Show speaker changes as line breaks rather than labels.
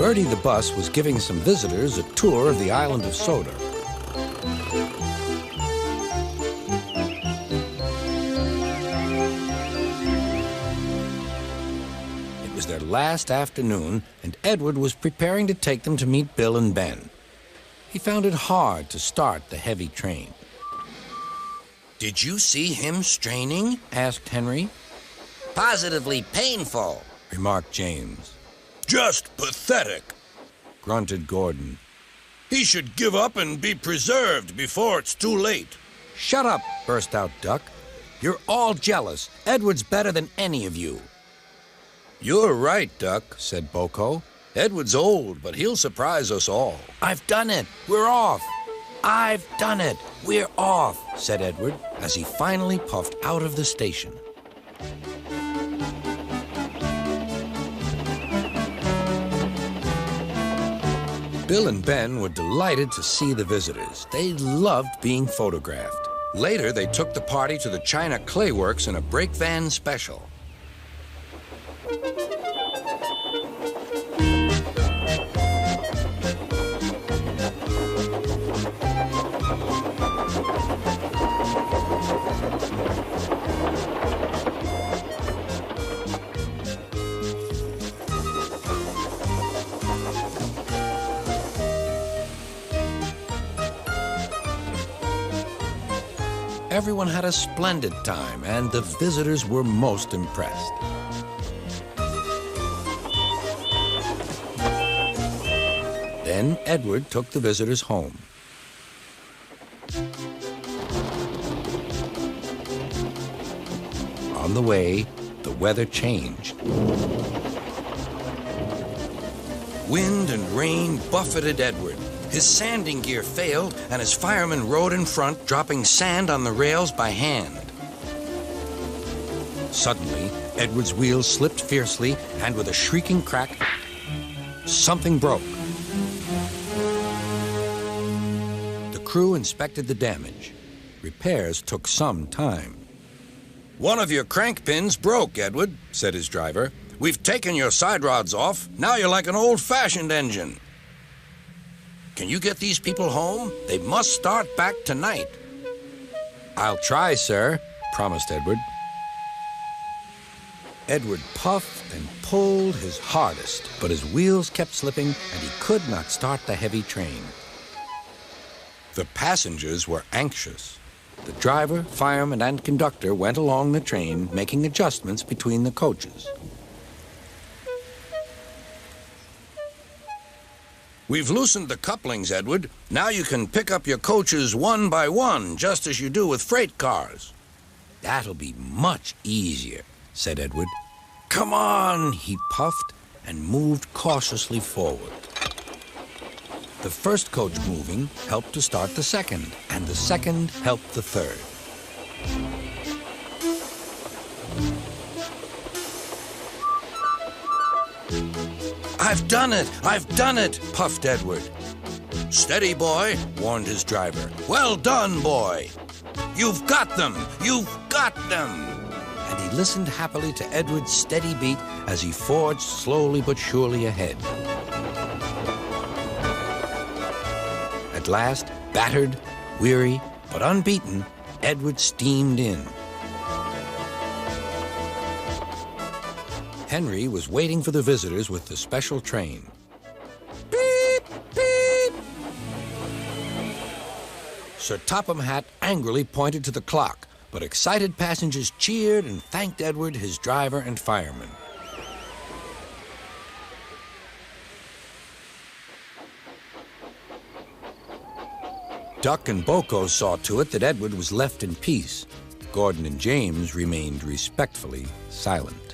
Bertie the bus was giving some visitors a tour of the island of Sodor. It was their last afternoon, and Edward was preparing to take them to meet Bill and Ben. He found it hard to start the heavy train.
Did you see him straining?
Asked Henry.
Positively painful,
Remarked James.
Just pathetic,
Grunted Gordon.
He should give up and be preserved before it's too late.
Shut up, burst out Duck. You're all jealous. Edward's better than any of you.
You're right, Duck, said Boko. Edward's old, but he'll surprise us all.
I've done it. We're off. I've done it. We're off, said Edward as he finally puffed out of the station. Bill and Ben were delighted to see the visitors. They loved being photographed. Later, they took the party to the China Clay Works in a brake van special. Everyone had a splendid time, and the visitors were most impressed. Then Edward took the visitors home. On the way, the weather changed. Wind and rain buffeted Edward. His sanding gear failed, and his fireman rode in front, dropping sand on the rails by hand. Suddenly, Edward's wheels slipped fiercely, and with a shrieking crack, something broke. The crew inspected the damage. Repairs took some time.
One of your crank pins broke, Edward, said his driver. We've taken your side rods off. Now you're like an old-fashioned engine. Can you get these people home? They must start back tonight.
I'll try, sir, promised Edward. Edward puffed and pulled his hardest, but his wheels kept slipping and he could not start the heavy train. The passengers were anxious. The driver, fireman, and conductor went along the train, making adjustments between the coaches.
We've loosened the couplings, Edward. Now you can pick up your coaches one by one, just as you do with freight cars.
That'll be much easier, said Edward. Come on, he puffed and moved cautiously forward. The first coach moving helped to start the second, and the second helped the third.
I've done it! I've done it! Puffed Edward. Steady, boy, warned his driver. Well done, boy! You've got them! You've got them!
And he listened happily to Edward's steady beat as he forged slowly but surely ahead. At last, battered, weary, but unbeaten, Edward steamed in. Henry was waiting for the visitors with the special train. Beep, beep! Sir Topham Hatt angrily pointed to the clock, but excited passengers cheered and thanked Edward, his driver, and fireman. Duck and Boko saw to it that Edward was left in peace. Gordon and James remained respectfully silent.